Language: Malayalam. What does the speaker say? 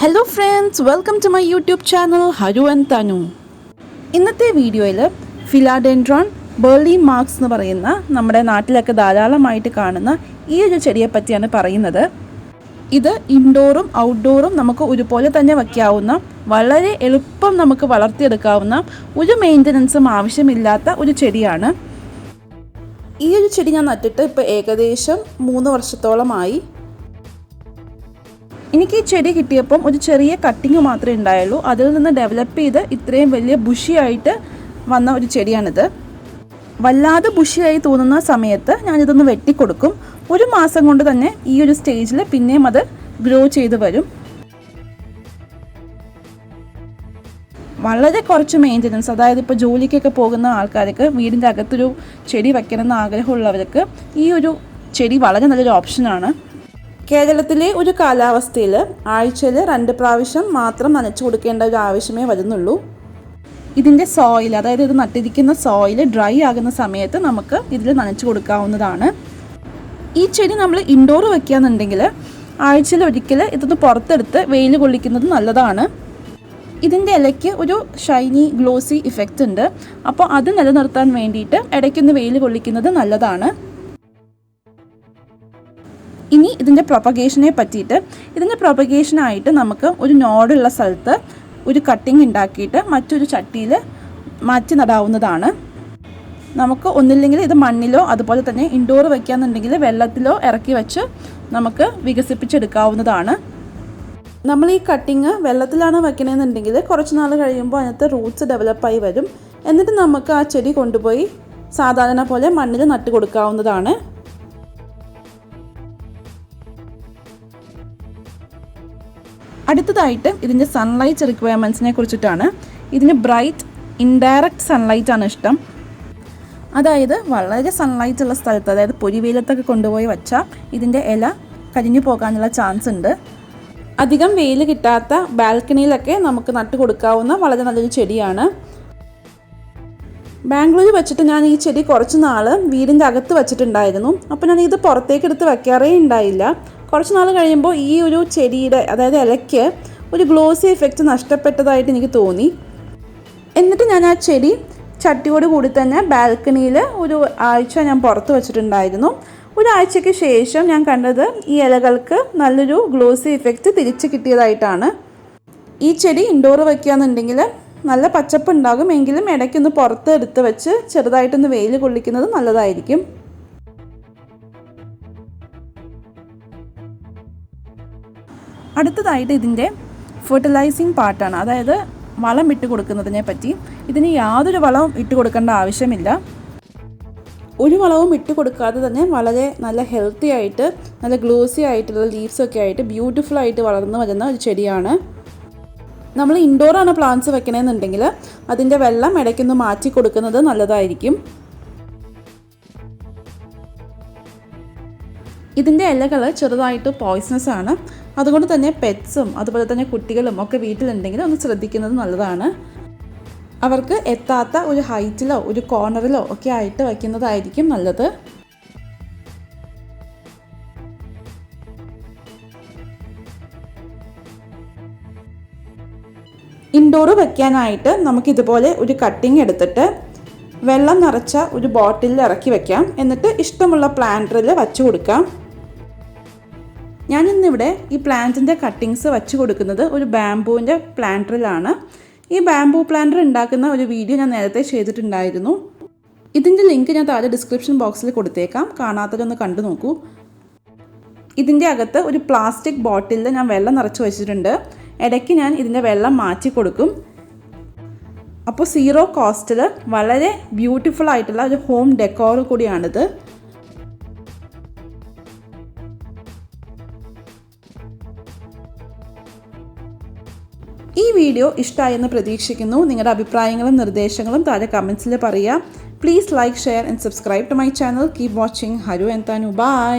Hello friends, welcome to my YouTube channel Haru and Tanu. ഇന്നത്തെ വീഡിയോയിൽ ഫിലോഡെൻഡ്രോൺ ബേർലി മാർക്സ് എന്ന് പറയുന്ന നമ്മുടെ നാട്ടിലൊക്കെ ധാരാളമായിട്ട് കാണുന്ന ഈ ഒരു ചെടിയെ പറ്റിയാണ് പറയുന്നത്. ഇത് ഇൻഡോറും ഔട്ട്ഡോറും നമുക്ക് ഒരുപോലെ തന്നെ വയ്ക്കാവുന്ന, വളരെ എളുപ്പം നമുക്ക് വളർത്തിയെടുക്കാവുന്ന, ഒരു മെയിൻ്റനൻസും ആവശ്യമില്ലാത്ത ഒരു ചെടിയാണ്. ഈ ഒരു ചെടി ഞാൻ നട്ടിട്ട് ഇപ്പോൾ ഏകദേശം 3 വർഷത്തോളമായി. എനിക്ക് ഈ ചെടി കിട്ടിയപ്പം ഒരു ചെറിയ കട്ടിങ് മാത്രമേ ഉണ്ടായുള്ളൂ. അതിൽ നിന്ന് ഡെവലപ്പ് ചെയ്ത് ഇത്രയും വലിയ ബുഷിയായിട്ട് വന്ന ഒരു ചെടിയാണിത്. വല്ലാതെ ബുഷിയായി തോന്നുന്ന സമയത്ത് ഞാനിതൊന്ന് വെട്ടിക്കൊടുക്കും. 1 മാസം കൊണ്ട് തന്നെ ഈ ഒരു സ്റ്റേജിൽ പിന്നെയും അത് ഗ്രോ ചെയ്ത് വരും. വളരെ കുറച്ച് മെയിൻ്റനൻസ്, അതായത് ഇപ്പോൾ ജോലിക്കൊക്കെ പോകുന്ന ആൾക്കാർക്ക് വീടിൻ്റെ അകത്തൊരു ചെടി വയ്ക്കണമെന്ന് ആഗ്രഹമുള്ളവർക്ക് ഈ ഒരു ചെടി വളരെ നല്ലൊരു ഓപ്ഷനാണ്. കേരളത്തിലെ ഒരു കാലാവസ്ഥയിൽ ആഴ്ചയിൽ 2 പ്രാവശ്യം മാത്രം നനച്ചു കൊടുക്കേണ്ട ഒരു ആവശ്യമേ വരുന്നുള്ളൂ. ഇതിൻ്റെ സോയിൽ, അതായത് ഇത് നട്ടിരിക്കുന്ന സോയിൽ ഡ്രൈ ആകുന്ന സമയത്ത് നമുക്ക് ഇതിൽ നനച്ചു കൊടുക്കാവുന്നതാണ്. ഈ ചെടി നമ്മൾ ഇൻഡോർ വയ്ക്കുകയെന്നുണ്ടെങ്കിൽ ആഴ്ചയിൽ ഒരിക്കൽ ഇതൊന്ന് പുറത്തെടുത്ത് വെയിൽ കൊള്ളിക്കുന്നത് നല്ലതാണ്. ഇതിൻ്റെ ഇലയ്ക്ക് ഒരു ഷൈനി ഗ്ലോസി ഇഫക്റ്റ് ഉണ്ട്. അപ്പോൾ അത് നിലനിർത്താൻ വേണ്ടിയിട്ട് ഇടയ്ക്കൊന്ന് വെയിൽ കൊള്ളിക്കുന്നത് നല്ലതാണ്. ഇനി ഇതിൻ്റെ പ്രൊപ്പഗേഷനെ പറ്റിയിട്ട്, ഇതിൻ്റെ പ്രൊപ്പഗേഷനായിട്ട് നമുക്ക് ഒരു നോഡുള്ള സ്ഥലത്ത് ഒരു കട്ടിങ് ഉണ്ടാക്കിയിട്ട് മറ്റൊരു ചട്ടിയിൽ മാറ്റി നടാവുന്നതാണ്. നമുക്ക് ഒന്നില്ലെങ്കിൽ ഇത് മണ്ണിലോ അതുപോലെ തന്നെ ഇൻഡോർ വയ്ക്കുകയെന്നുണ്ടെങ്കിൽ വെള്ളത്തിലോ ഇറക്കി വെച്ച് നമുക്ക് വികസിപ്പിച്ചെടുക്കാവുന്നതാണ്. നമ്മൾ ഈ കട്ടിങ് വെള്ളത്തിലാണ് വയ്ക്കണമെന്നുണ്ടെങ്കിൽ കുറച്ച് നാൾ കഴിയുമ്പോൾ അതിനകത്ത് റൂട്ട്സ് ഡെവലപ്പായി വരും. എന്നിട്ട് നമുക്ക് ആ ചെടി കൊണ്ടുപോയി സാധാരണ പോലെ മണ്ണിൽ നട്ട് കൊടുക്കാവുന്നതാണ്. അടുത്തതായിട്ട് ഇതിൻ്റെ സൺലൈറ്റ് റിക്വയർമെൻറ്റ്സിനെ കുറിച്ചിട്ടാണ്. ഇതിന് ബ്രൈറ്റ് ഇൻഡയറക്റ്റ് സൺലൈറ്റാണ് ഇഷ്ടം. അതായത് വളരെ സൺലൈറ്റ് ഉള്ള സ്ഥലത്ത്, അതായത് പൊരിവെയിലത്തൊക്കെ കൊണ്ടുപോയി വച്ചാൽ ഇതിൻ്റെ ഇല കരിഞ്ഞു പോകാനുള്ള ചാൻസ് ഉണ്ട്. അധികം വെയിൽ കിട്ടാത്ത ബാൽക്കണിയിലൊക്കെ നമുക്ക് നട്ട് കൊടുക്കാവുന്ന വളരെ നല്ലൊരു ചെടിയാണ്. ബാംഗ്ലൂർ വെച്ചിട്ട് ഞാൻ ഈ ചെടി കുറച്ച് നാൾ വീടിൻ്റെ അകത്ത് വെച്ചിട്ടുണ്ടായിരുന്നു. അപ്പോൾ ഞാൻ ഇത് പുറത്തേക്ക് എടുത്ത് വയ്ക്കാറേ ഉണ്ടായില്ല. കുറച്ച് നാൾ കഴിയുമ്പോൾ ഈ ഒരു ചെടിയുടെ, അതായത് ഇലയ്ക്ക് ഒരു ഗ്ലോസി എഫക്റ്റ് നഷ്ടപ്പെട്ടതായിട്ട് എനിക്ക് തോന്നി. എന്നിട്ട് ഞാൻ ആ ചെടി ചട്ടിയോട് കൂടി തന്നെ ബാൽക്കണിയിൽ ഒരു ആഴ്ച ഞാൻ പുറത്ത് വെച്ചിട്ടുണ്ടായിരുന്നു. ഒരാഴ്ചയ്ക്ക് ശേഷം ഞാൻ കണ്ടത് ഈ ഇലകൾക്ക് നല്ലൊരു ഗ്ലോസി എഫക്റ്റ് തിരിച്ച് കിട്ടിയതായിട്ടാണ്. ഈ ചെടി ഇൻഡോർ വയ്ക്കുകയെന്നുണ്ടെങ്കിൽ നല്ല പച്ചപ്പ് ഉണ്ടാകും, എങ്കിലും ഇടയ്ക്കൊന്ന് പുറത്ത് എടുത്ത് വെച്ച് ചെറുതായിട്ടൊന്ന് വെയിൽ കൊള്ളിക്കുന്നത് നല്ലതായിരിക്കും. അടുത്തതായിട്ട് ഇതിൻ്റെ ഫെർട്ടിലൈസിങ് പാർട്ടാണ്, അതായത് വളം ഇട്ട് കൊടുക്കുന്നതിനെ പറ്റി. ഇതിന് യാതൊരു വളവും ഇട്ട് കൊടുക്കേണ്ട ആവശ്യമില്ല. ഒരു വളവും ഇട്ട് കൊടുക്കാതെ തന്നെ വളരെ നല്ല ഹെൽത്തി ആയിട്ട്, നല്ല ഗ്ലോസി ആയിട്ടുള്ള ലീവ്സൊക്കെ ആയിട്ട് ബ്യൂട്ടിഫുൾ ആയിട്ട് വളർന്നു വരുന്ന ഒരു ചെടിയാണ്. നമ്മൾ ഇൻഡോറാണ് പ്ലാന്റ്സ് വെക്കണമെന്നുണ്ടെങ്കിൽ അതിൻ്റെ വെള്ളം ഇടയ്ക്കൊന്ന് മാറ്റി കൊടുക്കുന്നത് നല്ലതായിരിക്കും. ഇതിൻ്റെ ഇലകൾ ചെറുതായിട്ട് പോയ്സണസ് ആണ്. അതുകൊണ്ട് തന്നെ പെറ്റ്സും അതുപോലെ തന്നെ കുട്ടികളും ഒക്കെ വീട്ടിലുണ്ടെങ്കിൽ ഒന്ന് ശ്രദ്ധിക്കുന്നത് നല്ലതാണ്. അവർക്ക് എത്താത്ത ഒരു ഹൈറ്റിലോ ഒരു കോർണറിലോ ഒക്കെ ആയിട്ട് വയ്ക്കുന്നതായിരിക്കും നല്ലത്. ഇൻഡോർ വയ്ക്കാനായിട്ട് നമുക്കിതുപോലെ ഒരു കട്ടിങ് എടുത്തിട്ട് വെള്ളം നിറച്ച ഒരു ബോട്ടിലിൽ ഇറക്കി വയ്ക്കാം. എന്നിട്ട് ഇഷ്ടമുള്ള പ്ലാന്ററിൽ വച്ചു കൊടുക്കാം. ഞാനിന്നിവിടെ ഈ പ്ലാന്റിൻ്റെ കട്ടിങ്സ് വച്ചു കൊടുക്കുന്നത് ഒരു ബാംബൂവിൻ്റെ പ്ലാന്ററിലാണ്. ഈ ബാംബൂ പ്ലാന്റർ ഉണ്ടാക്കുന്ന ഒരു വീഡിയോ ഞാൻ നേരത്തെ ചെയ്തിട്ടുണ്ടായിരുന്നു. ഇതിൻ്റെ ലിങ്ക് ഞാൻ താഴെ ഡിസ്ക്രിപ്ഷൻ ബോക്സിൽ കൊടുത്തേക്കാം, കാണാത്തതൊന്ന് കണ്ടു നോക്കൂ. ഇതിൻ്റെ അകത്ത് ഒരു പ്ലാസ്റ്റിക് ബോട്ടിലിൽ ഞാൻ വെള്ളം നിറച്ച് വെച്ചിട്ടുണ്ട്. ഇടയ്ക്ക് ഞാൻ ഇതിൻ്റെ വെള്ളം മാറ്റി കൊടുക്കും. അപ്പോൾ 0 കോസ്റ്റിൽ വളരെ ബ്യൂട്ടിഫുൾ ആയിട്ടുള്ള ഒരു ഹോം ഡെക്കോർ കൂടിയാണിത്. ഈ വീഡിയോ ഇഷ്ടമായെന്ന് പ്രതീക്ഷിക്കുന്നു. നിങ്ങളുടെ അഭിപ്രായങ്ങളും നിർദ്ദേശങ്ങളും താഴെ കമൻസിൽ പറയുക. Please like, share and subscribe to my channel. Keep watching. Haru and Thanu. By.